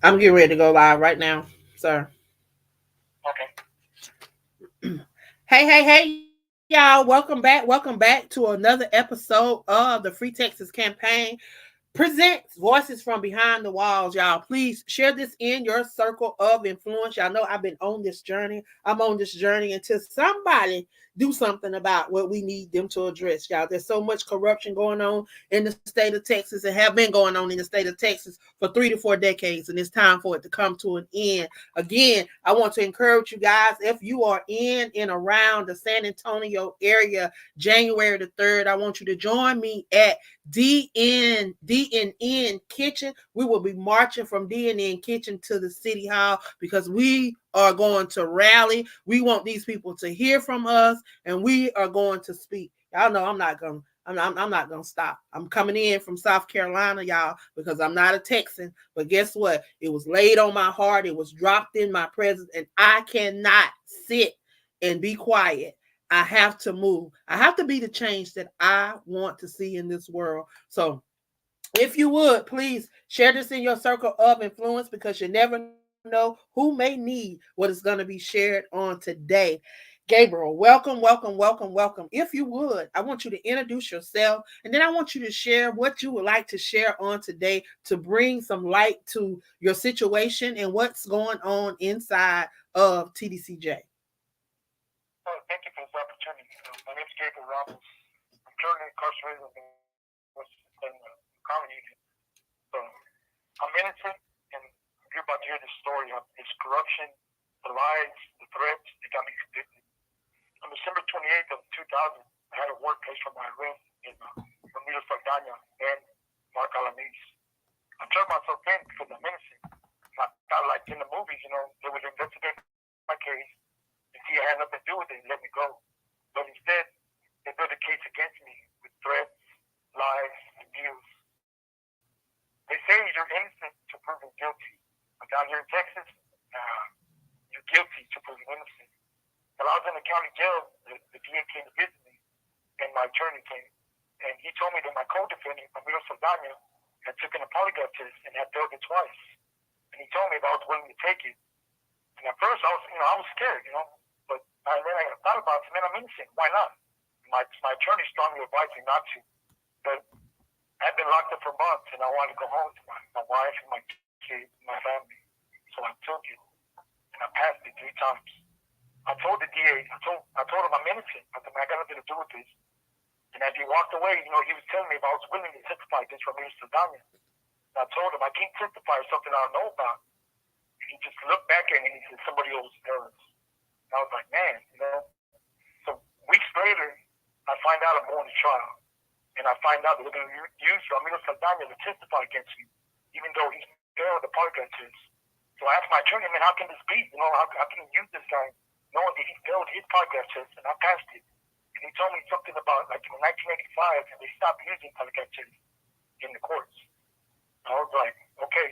I'm getting ready to go live right now, sir. Okay. Hey, y'all. Welcome back to another episode of the Free Texas campaign presents Voices from Behind the Walls. Y'all, please share this in your circle of influence. Y'all know I've been on this journey. I'm on this journey until somebody do something about what we need them to address. Y'all, there's so much corruption going on in the state of Texas and have been going on in the state of Texas for 3 to 4 decades, and it's time for it to come to an end. Again, I want to encourage you guys, if you are in and around the San Antonio area, January the 3rd, I want you to join me at DNN Kitchen. We will be marching from DNN Kitchen to the City Hall because we are going to rally. We want these people to hear from us, and we are going to speak. Y'all know I'm not going. I'm not gonna stop. I'm coming in from South Carolina, y'all, because I'm not a Texan. But guess what? It was laid on my heart. It was dropped in my presence, and I cannot sit and be quiet. I have to move. I have to be the change that I want to see in this world. So, if you would, please share this in your circle of influence because you never know who may need what is going to be shared on today. Gabriel, welcome. If you would, I want you to introduce yourself and then I want you to share what you would like to share on today to bring some light to your situation and what's going on inside of TDCJ. Well, thank you for this opportunity. My name is Gabriel Ramos. I'm currently incarcerated in common unit. So I'm innocent, and you're about to hear the story of this corruption, the lies, the threats that got me convicted. On December 28th of 2000, I had a workplace for my arrest in Ramiro Saldana and Mark Alanis. I turned myself in because I'm innocent. I thought, like in the movies, they would investigate my case and see I had nothing to do with it and let me go. But instead, they built a case against me with threats, lies, abuse. They say you're innocent to proven guilty. But down here in Texas, you're guilty to proven innocent. While I was in the county jail, the DA came to visit me, and my attorney came, and he told me that my co-defendant, Ramiro Saldana, had taken a polygraph test and had failed it twice. And he told me if I was willing to take it. And at first, I was scared, but then I thought about it, man, I'm innocent. Why not? My attorney strongly advised me not to. But I'd been locked up for months, and I wanted to go home to my wife and my kids, my family. So I took it, and I passed it 3 times. I told the DA, I told him I'm innocent. I said, man, I got nothing to do with this. And as he walked away, he was telling me if I was willing to testify against Ramiro Saldana. And I told him I can't testify on something I don't know about. And he just looked back at me and he said, somebody owes errors. And I was like, man. So weeks later, I find out I'm going to trial. And I find out that they're going to use Ramiro Saldana to testify against me, even though he failed the polygraph test. So I asked my attorney, man, how can this be? How can you use this guy knowing that he failed his polygraph test and I passed it? And he told me something about, like, in 1985, they stopped using polygraph tests in the courts. I was like, okay.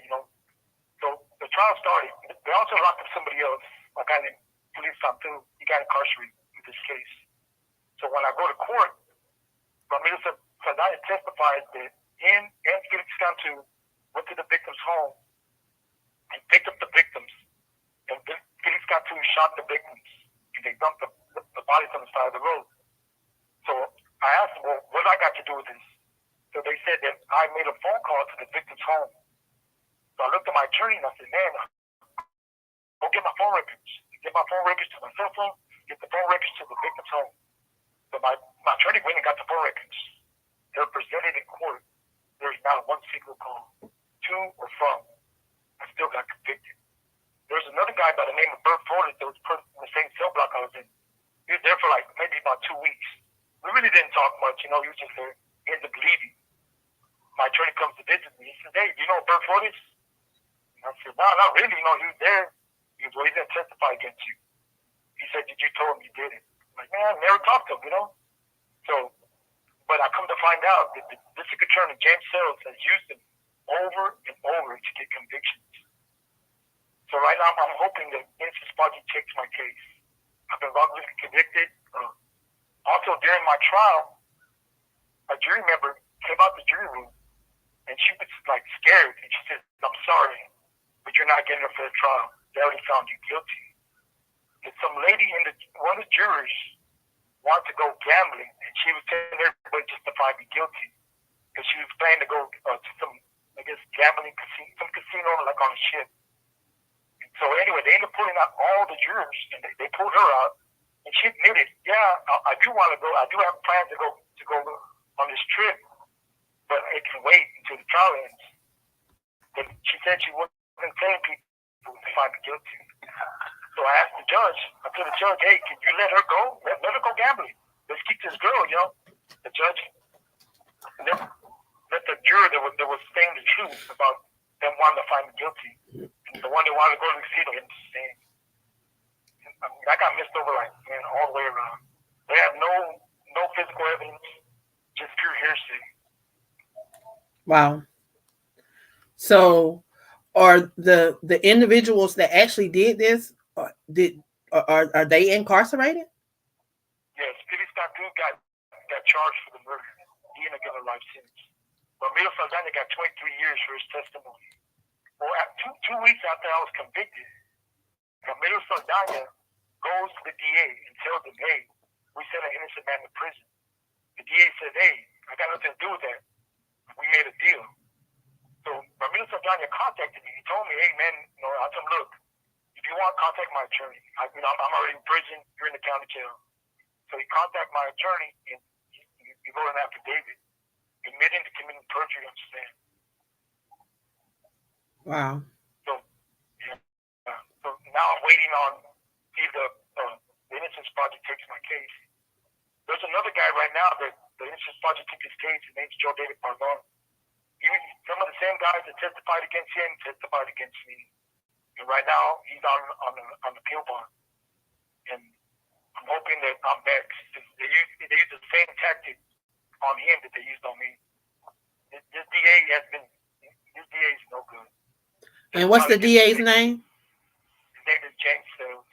So the trial started. They also locked up somebody else, a guy named Police Santu. He got incarcerated in this case. So when I go to court, Ramiro Saldana testified that him and Felix Cantu went to the victim's home and picked up the victims. And Felix Cantu shot the victims. And they dumped the bodies on the side of the road. So I asked them, well, what do I got to do with this? So they said that I made a phone call to the victim's home. So I looked at my attorney and I said, man, go get my phone records. Get my phone records to my cell phone, get the phone records to the victim's home. So my attorney went and got the phone records. They were presented in court. There's not one single call to or from. I still got convicted. There was another guy by the name of Bert Fortis that was put in the same cell block I was in. He was there for like maybe about 2 weeks. We really didn't talk much, he was just there. He ended up leaving. My attorney comes to visit me. He says, hey, do you know Bert Fortis? And I said, no, not really. He was there. He goes, well, he's going to testify against you. He said, did you tell him you did it? I'm like, man, I never talked to him, So, but I come to find out that the district attorney, James Sells, has used him over and over to get convictions. So right now, I'm hoping that Innocence Project takes my case. I've been wrongfully convicted. Also, during my trial, a jury member came out the jury room, and she was like scared, and she said, I'm sorry, but you're you're not getting a fair trial. They already found you guilty. And some lady one of the jurors wanted to go gambling, and she was telling everybody just to find me guilty because she was planning to go to some, I guess, gambling casino, some casino like on a ship. And so anyway, they ended up pulling out all the jurors, and they pulled her out, and she admitted, yeah, I do want to go. I do have plans to go on this trip, but it can wait until the trial ends. But she said she wasn't telling people to find me guilty. So I asked the judge, I told the judge, hey, can you let her go? Let her go gambling. Let's keep this girl, you know. The judge let the juror that was saying the truth about them wanting to find me guilty. And the one that wanted to go to the casino didn't say. I mean, I got missed over like, man, all the way around. They have no physical evidence, just pure hearsay. Wow. So are the individuals that actually did this, are they incarcerated? Yes, Tdcj got charged for the murder. He ended up getting a life sentence. But Ramiro Saldana got 23 years for his testimony. Well, two weeks after I was convicted, Ramiro Saldana goes to the DA and tells him, hey, we sent an innocent man to prison. The DA said, hey, I got nothing to do with that. We made a deal. So Ramiro Saldana contacted me. He told me, hey, man, I told him, look, if you want, contact my attorney. I'm already in prison. You're in the county jail. So he contacted my attorney, and he wrote an affidavit admitting to committing perjury on stand. Wow. So, yeah. So now I'm waiting on see if the Innocence Project takes my case. There's another guy right now that the Innocence Project took his case. His name's Joe David Pardon. Some of the same guys that testified against him testified against me. And right now, he's on the appeal bond. And I'm hoping that I'm next. They use the same tactic on him that they used on me. This DA is no good. And what's the DA's name? His name is James Sales.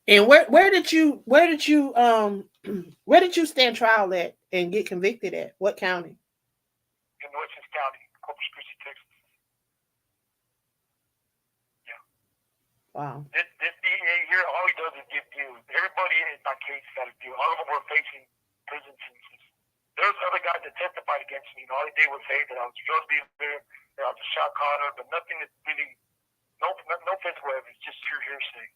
And where did you stand trial at and get convicted at? What county? In Nueces County, Corpus Christi, Texas. Yeah. Wow. This DA here, all he does is give deals. Everybody in my case got a deal. All of them were facing prison sentences. There's other guys that testified against me, and all they did was say that I was a drug dealer, that I was a shot caller, but nothing that really, no physical evidence, just pure hearsay.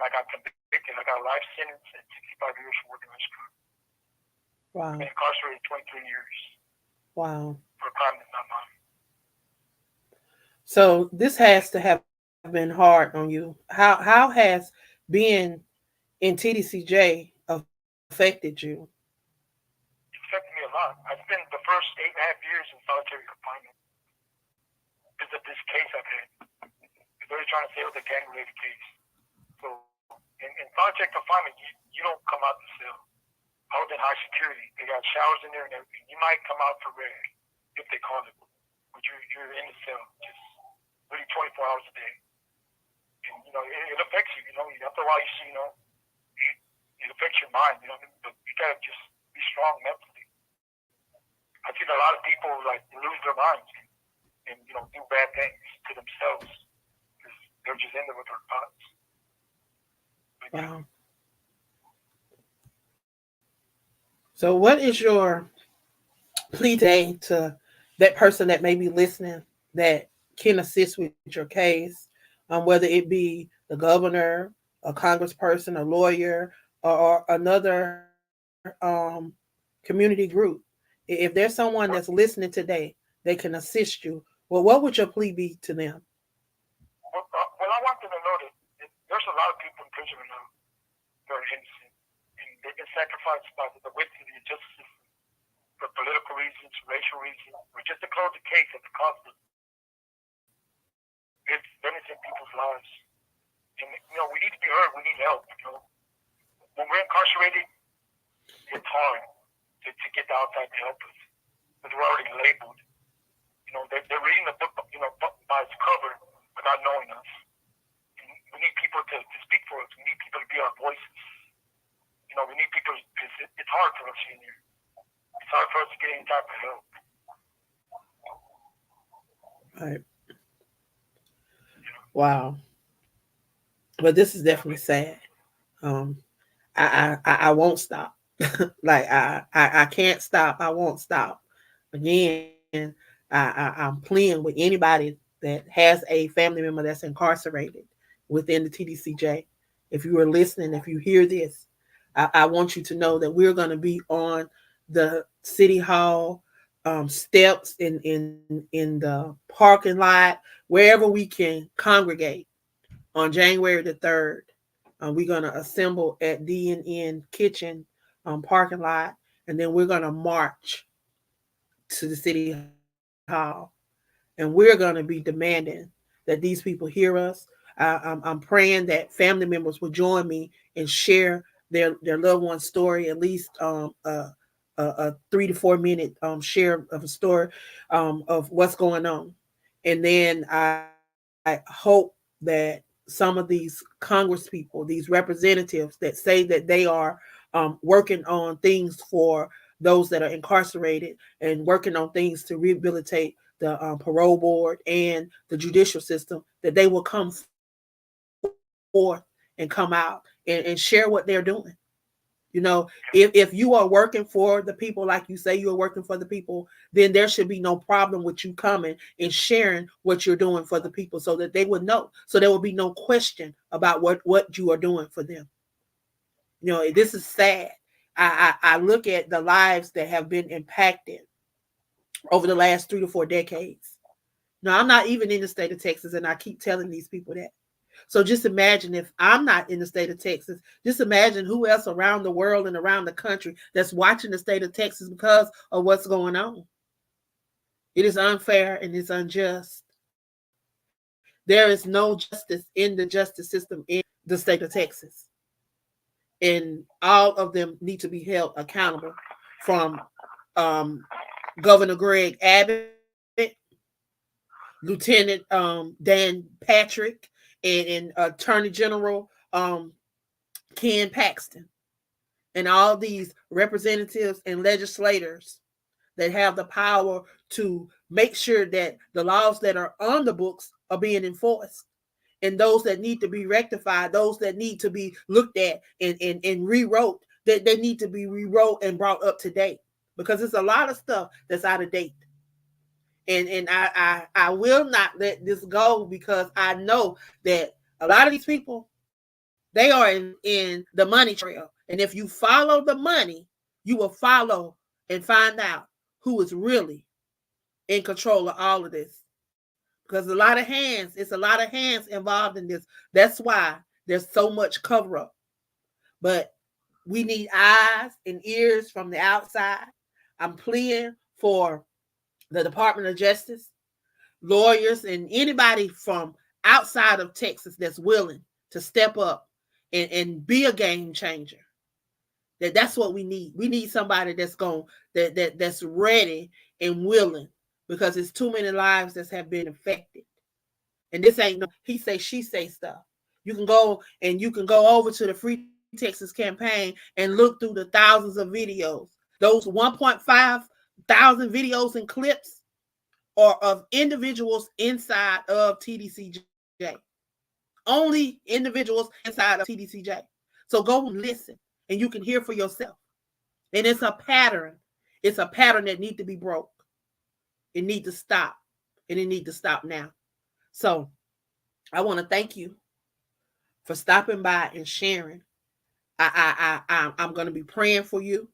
And I got convicted. I got a life sentence and 65 years for working on this crime. Wow. I've been incarcerated 23 years. Wow. For a crime that's not mine. So this has to have been hard on you. How has being in Tdcj affected you? It affected me a lot. I spent the first 8.5 years in solitary confinement because of this case I've had. They're trying to say it was a gang-related case. So in solitary confinement, you don't come out the cell. I was in high security. They got showers in there and everything. You might come out for reg, if they call it. But you're in the cell just really 24 hours a day. And, it affects you, After a while, you see, it affects your mind, But you got to just be strong mentally. I've seen a lot of people, lose their minds and do bad things to themselves because they're just in there with their thoughts. But, wow. So what is your plea today to that person that may be listening that can assist with your case, whether it be the governor, a congressperson, a lawyer, or another community group? If there's someone that's listening today, they can assist you. Well, what would your plea be to them? Well, I want them to know that there's a lot of people in prison right now that are innocent, and they've been sacrificed by the width of the justice system for political reasons, racial reasons, or just to close the case at the cost of innocent people's lives. And we need to be heard. We need help. When we're incarcerated, it's hard to get the outside to help us because we're already labeled. They're reading the book, by its cover without knowing us. And we need people to speak for us. We need people to be our voices. We need people. It's hard for us in here. It's hard for us to get any type of help. Right. Wow. But this is definitely sad. Um, I won't stop. Like I can't stop. I won't stop. Again, I'm pleading with anybody that has a family member that's incarcerated within the TDCJ. If you are listening, if you hear this, I want you to know that we're going to be on the city hall steps in the parking lot, wherever we can congregate on January the 3rd. We're going to assemble at D&N Kitchen parking lot, and then we're going to march to the city hall. And we're going to be demanding that these people hear us. I'm praying that family members will join me and share their loved one's story, at least a 3 to 4 minute share of a story of what's going on. And then I hope that some of these Congress people, these representatives that say that they are working on things for those that are incarcerated and working on things to rehabilitate the parole board and the judicial system, that they will come forth and come out and share what they're doing. You know, if you are working for the people, like you say you are working for the people, then there should be no problem with you coming and sharing what you're doing for the people so that they would know. So there will be no question about what you are doing for them. You know, this is sad. I look at the lives that have been impacted over the last 3 to 4 decades. No, I'm not even in the state of Texas, and I keep telling these people that. So just imagine if I'm not in the state of Texas, just imagine who else around the world and around the country that's watching the state of Texas because of what's going on. It is unfair and it's unjust. There is no justice in the justice system in the state of Texas. And all of them need to be held accountable from um, Governor Greg Abbott, Lieutenant Dan Patrick, and Attorney General Ken Paxton, and all these representatives and legislators that have the power to make sure that the laws that are on the books are being enforced. And those that need to be rectified, those that need to be looked at and rewrote, that they need to be rewrote and brought up to date. Because it's a lot of stuff that's out of date. And I will not let this go because I know that a lot of these people, they are in the money trail. And if you follow the money, you will follow and find out who is really in control of all of this. Because it's a lot of hands involved in this. That's why there's so much cover up. But we need eyes and ears from the outside. I'm pleading for the Department of Justice, lawyers, and anybody from outside of Texas that's willing to step up and be a game changer. That's what we need. We need somebody that's ready and willing, because it's too many lives that have been affected. And this ain't no he say she say stuff. You can go over to the Free Texas campaign and look through the thousands of videos. Those 1.5 thousand videos and clips are of individuals inside of TDCJ. Only individuals inside of TDCJ. So go and listen and you can hear for yourself. And it's a pattern. It's a pattern that needs to be broke. It needs to stop. And it needs to stop now. So I want to thank you for stopping by and sharing. I'm going to be praying for you.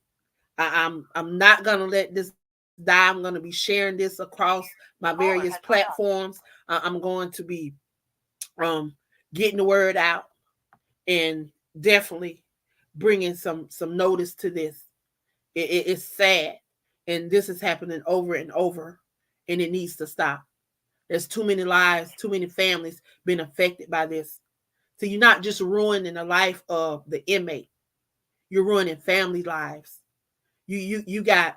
I'm not going to let this die. I'm going to be sharing this across my various platforms. I'm going to be um, getting the word out and definitely bringing some notice to this. It's sad, and this is happening over and over, and it needs to stop. There's too many lives, too many families been affected by this. So you're not just ruining the life of the inmate, you're ruining family lives. You got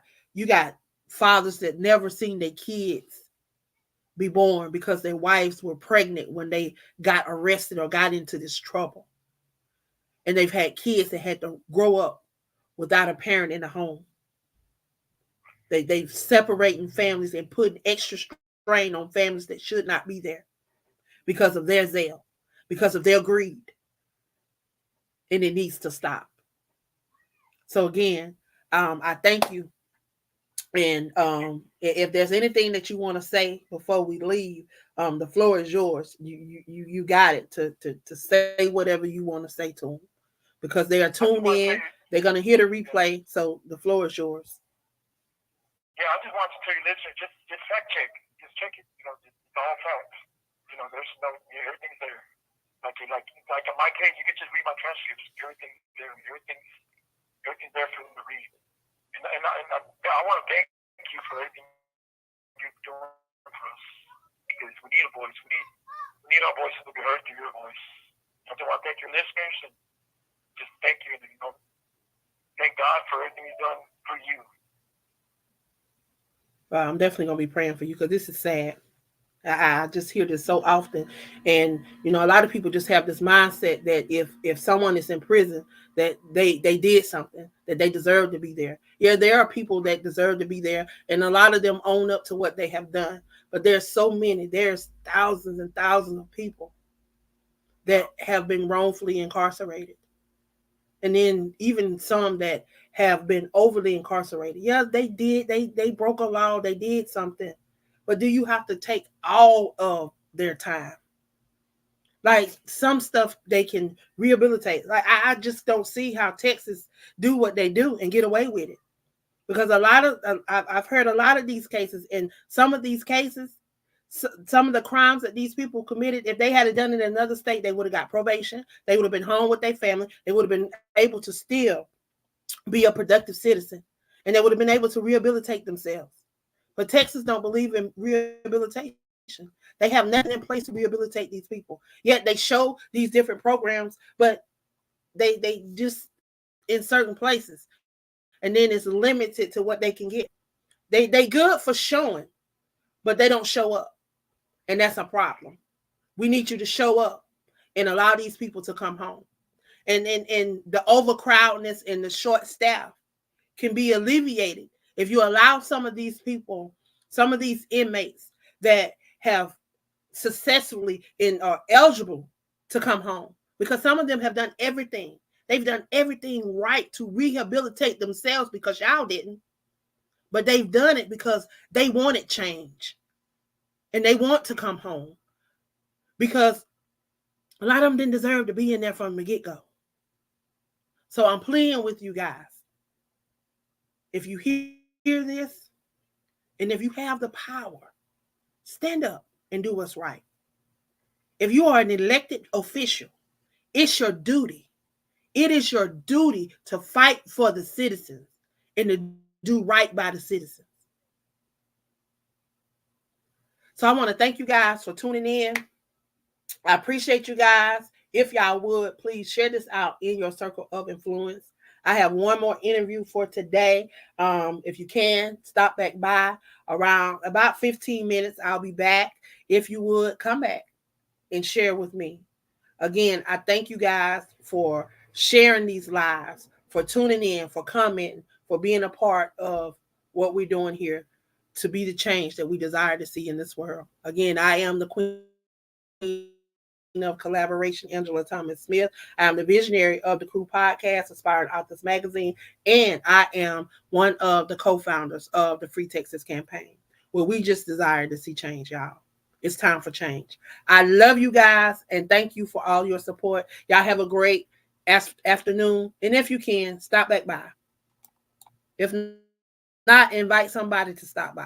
fathers that never seen their kids be born because their wives were pregnant when they got arrested or got into this trouble. And they've had kids that had to grow up without a parent in the home. They've separating families and putting extra strain on families that should not be there. because of their zeal, because of their greed. And it needs to stop. So again, I thank you. And if there's anything that you want to say before we leave, the floor is yours. You got it to say whatever you want to say to them, because they are tuned in. They're gonna hear the replay. So the floor is yours. Yeah, I just want to tell you, listen, just fact check, just check it. It's all facts. There's everything's there. Like in my case, you can just read my transcripts. Everything's there. Everything's there for them to read. And I want to thank you for everything you're doing for us, because we need a voice. We need our voices to be heard through your voice. I just want to thank your listeners and just thank you. And thank God for everything He's done for you. I'm definitely gonna be praying for you, because this is sad. I just hear this so often, and a lot of people just have this mindset that if someone is in prison, that they did something, that they deserve to be there. Yeah, there are people that deserve to be there, and a lot of them own up to what they have done. But there's so many. There's thousands and thousands of people that have been wrongfully incarcerated, and then even some that have been overly incarcerated. Yeah, they did. They broke a law. They did something. But do you have to take all of their time? Like, some stuff they can rehabilitate. Like, I just don't see how Texas do what they do and get away with it. Because I've heard a lot of these cases, and some of these cases, some of the crimes that these people committed, if they had done it in another state, they would have got probation. They would have been home with their family. They would have been able to still be a productive citizen, and they would have been able to rehabilitate themselves. But Texas don't believe in rehabilitation. They have nothing in place to rehabilitate these people. Yet they show these different programs, but they just in certain places, and then it's limited to what they can get. They good for showing, but they don't show up, and that's a problem. We need you to show up and allow these people to come home. And the overcrowdedness and the short staff can be alleviated if you allow some of these people, some of these inmates that have successfully and are eligible to come home, because some of them have done everything. They've done everything right to rehabilitate themselves, because y'all didn't. But they've done it because they wanted change and they want to come home, because a lot of them didn't deserve to be in there from the get-go. So I'm pleading with you guys. If you hear this, and if you have the power, stand up and do what's right. If you are an elected official, it's your duty. It is your duty to fight for the citizens and to do right by the citizens. So I want to thank you guys for tuning in. I appreciate you guys. If y'all would, please share this out in your circle of influence. I have one more interview for today. If you can, stop back by around about 15 minutes. I'll be back. If you would, come back and share with me. Again, I thank you guys for sharing these lives, for tuning in, for commenting, for being a part of what we're doing here to be the change that we desire to see in this world. Again, I am the queen of collaboration, Angela Thomas Smith. I am the visionary of the Crew Podcast, Aspiring Authors Magazine, and I am one of the co-founders of the Free Texas campaign, where we just desire to see change, y'all. It's time for change. I love you guys, and thank you for all your support. Y'all have a great afternoon, and if you can, stop back by. If not, invite somebody to stop by.